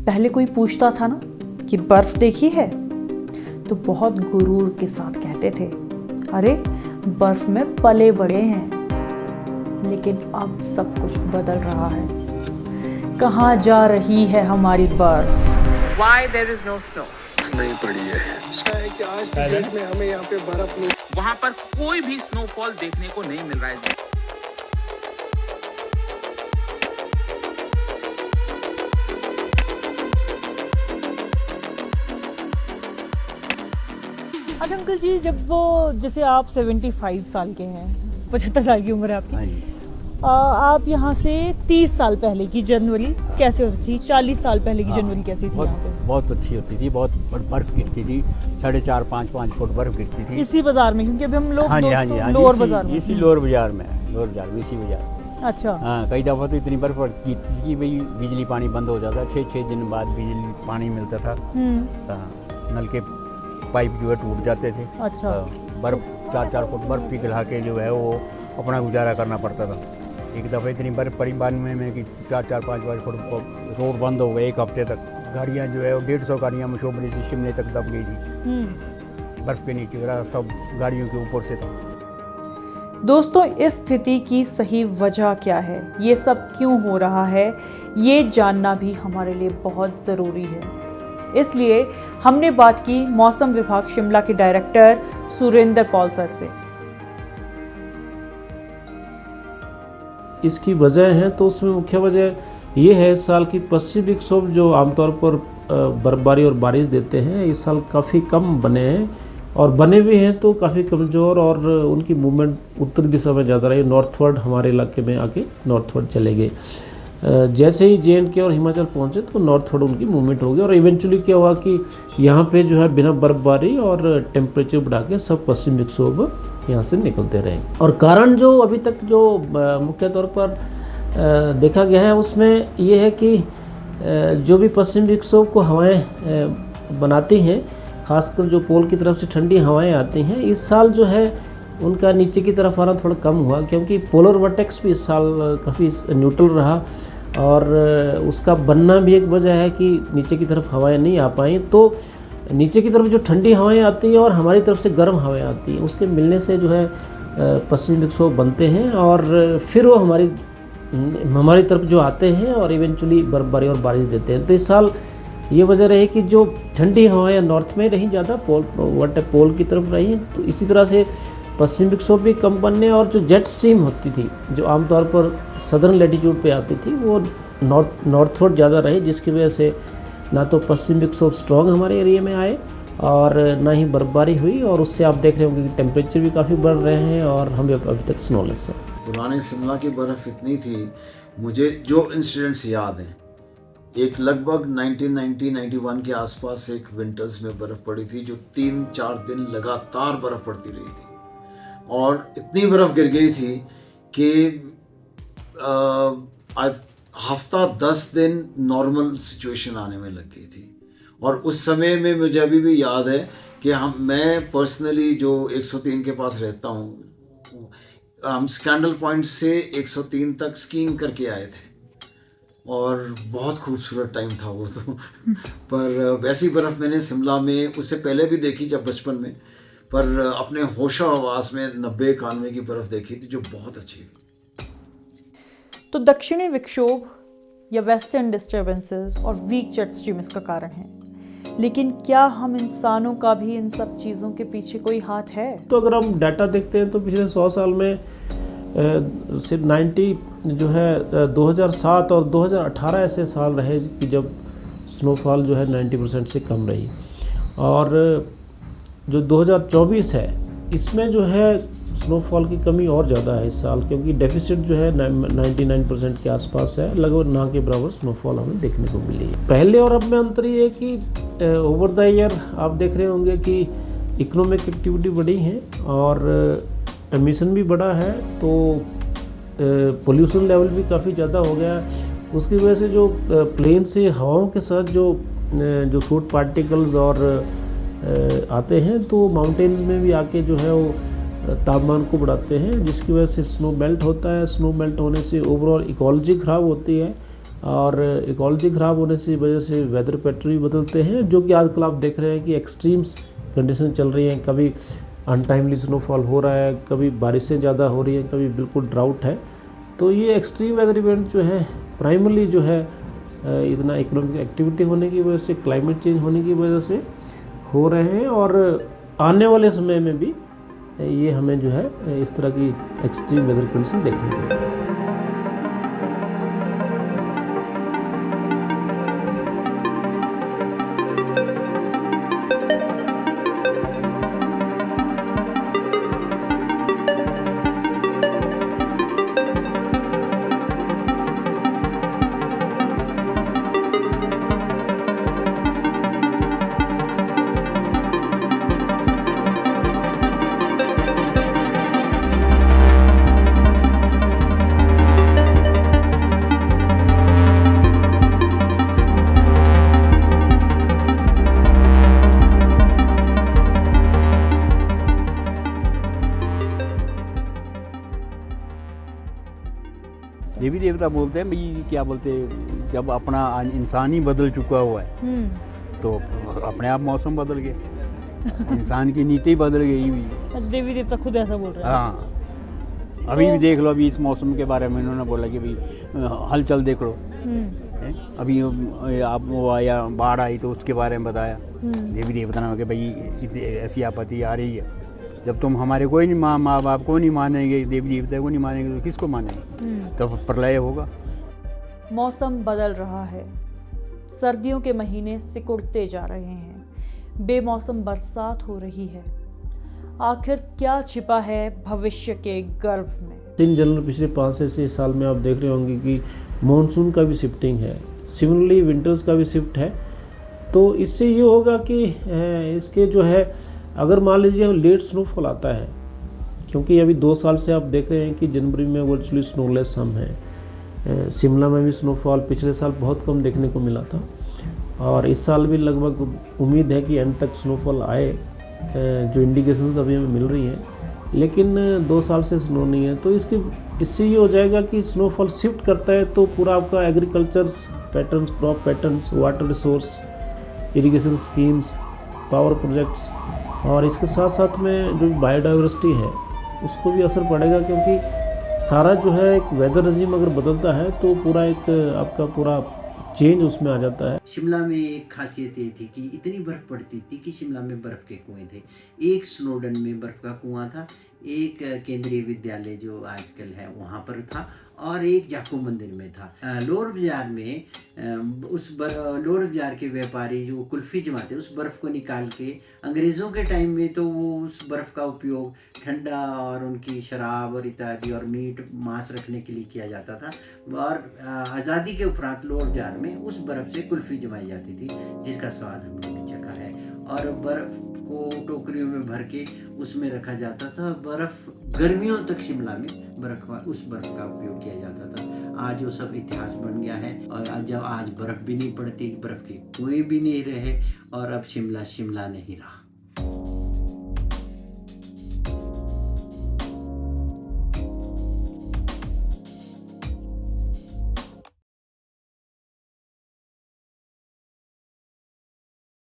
पहले कोई पूछता था ना कि बर्फ देखी है तो बहुत गुरूर के साथ कहते थे, अरे बर्फ में पले बड़े हैं। लेकिन अब सब कुछ बदल रहा है। कहाँ जा रही है हमारी बर्फ? Why there is no snow? नहीं पड़ी है कि आज की डेट में हमें यहाँ पे बर्फ नहीं, वहाँ पर कोई भी स्नोफॉल देखने को नहीं मिल रहा है। अच्छा अंकल जी, जब वो जैसे आप 75 साल के हैं, 75 साल की उम्र है आपकी, आप यहाँ से 30 साल पहले की जनवरी कैसे होती थी? 40 साल पहले की जनवरी कैसी थी यहाँ पे? बहुत अच्छी होती थी, बहुत बर्फ गिरती थी, 4.5-5 फुट बर्फ गिरती थी इसी बाजार में, क्योंकि अभी हम लोग लोअर बाजार में, इसी लोअर बाजार में, इसी बाजार। अच्छा हाँ, कई दफ़ा तो इतनी बर्फ गिरती थी कि भाई बिजली पानी बंद हो जाता, 6 दिन बाद बिजली पानी मिलता था। नल के पाइप जो है टूट जाते थे। अच्छा। बर्फ 4 फुट बर्फ पिघला के जो है वो अपना गुजारा करना पड़ता था। एक दफ़ा इतनी बर्फ पड़ी बाद में कि 4-5 फुट रोड बंद हो गए एक हफ्ते तक। गाड़ियाँ जो है वो 150 गाड़ियाँ मशोबरी से शिमले तक दब गई थी, बर्फ़ के नीचे रास्ता गाड़ियों के ऊपर से था। दोस्तों, इस स्थिति की सही वजह क्या है, ये सब क्यों हो रहा है, ये जानना भी हमारे लिए बहुत ज़रूरी है। इसलिए हमने बात की मौसम विभाग शिमला के डायरेक्टर सुरेंद्र पॉल सर से। इसकी वजह है तो उसमें मुख्य वजह ये है, इस साल की पश्चिमी विक्षोभ जो आमतौर पर बर्फबारी और बारिश देते हैं, इस साल काफ़ी कम बने हैं और बने भी हैं तो काफ़ी कमज़ोर, और उनकी मूवमेंट उत्तरी दिशा में ज़्यादा रही, नॉर्थवर्ड हमारे इलाके में आके नॉर्थवर्ड चले गए। जैसे ही JNK और हिमाचल पहुंचे तो नॉर्थवर्ड उनकी मूवमेंट हो गई और इवेंचुअली क्या हुआ कि यहाँ पे जो है बिना बर्फबारी और टेम्परेचर बढ़ा के सब पश्चिमी विक्षोभ यहाँ से निकलते रहे। और कारण जो अभी तक जो मुख्य तौर पर देखा गया है उसमें ये है कि जो भी पश्चिमी विक्षोभ को हवाएं बनाती हैं, खासकर जो पोल की तरफ से ठंडी हवाएं आती हैं, इस साल जो है उनका नीचे की तरफ आना थोड़ा कम हुआ, क्योंकि पोलर वर्टेक्स भी इस साल काफ़ी न्यूट्रल रहा और उसका बनना भी एक वजह है कि नीचे की तरफ हवाएं नहीं आ पाई। तो नीचे की तरफ जो ठंडी हवाएं आती हैं और हमारी तरफ से गर्म हवाएं आती हैं, उसके मिलने से जो है पश्चिमी विक्षोभ बनते हैं और फिर वो हमारी तरफ जो आते हैं और इवेंचुअली बर्फबारी और बारिश देते हैं। तो इस साल ये वजह रही कि जो ठंडी हवाएं नॉर्थ में रही ज़्यादा, पोल की तरफ रही, तो इसी तरह से पश्चिमी विक्षोभ भी कम बनने, और जो जेट स्ट्रीम होती थी जो आमतौर पर सदर्न लैटिट्यूड पे आती थी वो नॉर्थवर्ड ज़्यादा रही, जिसकी वजह से ना तो पश्चिमी विक्षोभ स्ट्रॉन्ग हमारे एरिया में आए और ना ही बर्फबारी हुई, और उससे आप देख रहे होंगे कि टेम्परेचर भी काफ़ी बढ़ रहे हैं और हम अभी तक स्नोलेस है। पुराने शिमला की बर्फ़ इतनी थी, मुझे जो इंसिडेंट्स याद हैं, एक लगभग 1990-91 के आसपास एक विंटर्स में बर्फ़ पड़ी थी जो 3-4 दिन लगातार बर्फ़ पड़ती रही थी और इतनी बर्फ़ गिर गई थी कि हफ्ता 10 दिन नॉर्मल सिचुएशन आने में लग गई थी। और उस समय में मुझे अभी भी याद है कि मैं पर्सनली जो 103 के पास रहता हूँ, हम स्कैंडल पॉइंट से 103 तक स्कीइंग करके आए थे और बहुत खूबसूरत टाइम था वो तो। पर वैसी बर्फ़ मैंने शिमला में उससे पहले भी देखी जब बचपन में, पर अपने होशो हवास में 90-91 की बर्फ़ देखी थी जो बहुत अच्छी। तो दक्षिणी विक्षोभ या वेस्टर्न डिस्टर्बेंसेस और वीक जेट स्ट्रीम इसका कारण है, लेकिन क्या हम इंसानों का भी इन सब चीज़ों के पीछे कोई हाथ है? तो अगर हम डाटा देखते हैं तो पिछले 100 साल में सिर्फ 90 जो है 2007 और 2018 ऐसे साल रहे कि जब स्नोफॉल जो है 90% से कम रही, और जो 2024 है इसमें जो है स्नोफॉल की कमी और ज़्यादा है इस साल, क्योंकि डेफिसिट जो है 99% के आसपास है, लगभग ना के बराबर स्नोफॉल हमें देखने को मिली है। पहले और अब में अंतर ये है कि ओवर द ईयर आप देख रहे होंगे कि इकोनॉमिक एक्टिविटी बढ़ी है और एमिशन भी बढ़ा है, तो पोल्यूशन लेवल भी काफ़ी ज़्यादा हो गया है। उसकी वजह से जो प्लेन से हवाओं के साथ जो सोट पार्टिकल्स और आते हैं तो माउंटेन्स में भी आके जो है वो तापमान को बढ़ाते हैं, जिसकी वजह से स्नो मेल्ट होता है। स्नो मेल्ट होने से ओवरऑल इकोलॉजी ख़राब होती है और इकोलॉजी ख़राब होने से वजह से वेदर पैटर्न भी बदलते हैं, जो कि आजकल आप देख रहे हैं कि एक्सट्रीम्स कंडीशन चल रही हैं। कभी अनटाइमली स्नोफॉल हो रहा है, कभी बारिशें ज़्यादा हो रही हैं, कभी बिल्कुल ड्राउट है। तो ये एक्सट्रीम वेदर इवेंट जो है प्राइमरली जो है इतना इकोनॉमिक एक्टिविटी होने की वजह से, क्लाइमेट चेंज होने की वजह से हो रहे हैं, और आने वाले समय में भी ये हमें जो है इस तरह की एक्सट्रीम वेदर कंडीशन देखने को मिलेगी। देवी देवता बोलते हैं भाई, क्या बोलते हैं, जब अपना इंसान ही बदल चुका हुआ है तो अपने आप मौसम बदल गए, इंसान की नीति बदल गई हुई। अच्छा, देवी देवता खुद ऐसा बोल रहे हैं। हाँ, अभी भी देख लो, अभी इस मौसम के बारे में इन्होंने बोला कि भाई हलचल देख लो। अभी आप वो आया, बाढ़ आई तो उसके बारे में बताया देवी देवता ने कि भाई ऐसी आपत्ति आ रही है। जब तुम हमारे कोई नहीं, माँ बाप को नहीं मानेंगे, देवी देवता को नहीं मानेंगे, तो किसको मानेंगे? तो प्रलय होगा। मौसम बदल रहा है, सर्दियों के महीने सिकुड़ते जा रहे हैं, बेमौसम बरसात हो रही है। आखिर क्या छिपा है भविष्य के गर्भ में? इन जनरल पिछले 5 से 6 साल में आप देख रहे होंगे कि मॉनसून का भी शिफ्टिंग है, सिमिलरली विंटर्स का भी शिफ्ट है। तो इससे ये होगा कि इसके जो है, अगर मान लीजिए लेट स्नोफॉल आता है, क्योंकि अभी 2 साल से आप देख रहे हैं कि जनवरी में वर्चुअली स्नोलेस हम हैं। शिमला में भी स्नोफॉल पिछले साल बहुत कम देखने को मिला था, और इस साल भी लगभग उम्मीद है कि एंड तक स्नोफॉल आए, जो इंडिकेशंस अभी हमें मिल रही हैं। लेकिन 2 साल से स्नो नहीं है, तो इससे ये हो जाएगा कि स्नोफॉल शिफ्ट करता है तो पूरा आपका agriculture patterns, crop patterns, water resource, irrigation schemes, power projects, और इसके साथ साथ में जो बायोडाइवर्सिटी है उसको भी असर पड़ेगा, क्योंकि सारा जो है एक वेदर रजीम अगर बदलता है तो पूरा एक आपका पूरा चेंज उसमें आ जाता है। शिमला में एक खासियत ये थी कि इतनी बर्फ़ पड़ती थी कि शिमला में बर्फ़ के कुएं थे। एक स्नोडन में बर्फ़ का कुआं था, एक केंद्रीय विद्यालय जो आजकल है वहाँ पर था, और एक जाखू मंदिर में था। लोअर बाज़ार में लोअर बाज़ार के व्यापारी जो कुल्फ़ी जमाते उस बर्फ़ को निकाल के, अंग्रेज़ों के टाइम में तो वो उस बर्फ़ का उपयोग ठंडा और उनकी शराब और इत्यादि और मीट मांस रखने के लिए किया जाता था। और आज़ादी के उपरांत लोअर बाज़ार में उस बर्फ़ से कुल्फ़ी जमाई जाती थी, जिसका स्वाद हमने भी चखा है। और बर्फ़ को टोकरियों में भर के उसमें रखा जाता था। बर्फ़ गर्मियों तक शिमला में उस बर्फ़ का उपयोग किया जाता था। आज वो सब इतिहास बन गया है, और जब आज बर्फ़ भी नहीं पड़ती, बर्फ़ के कुएं भी नहीं रहे, और अब शिमला शिमला नहीं रहा।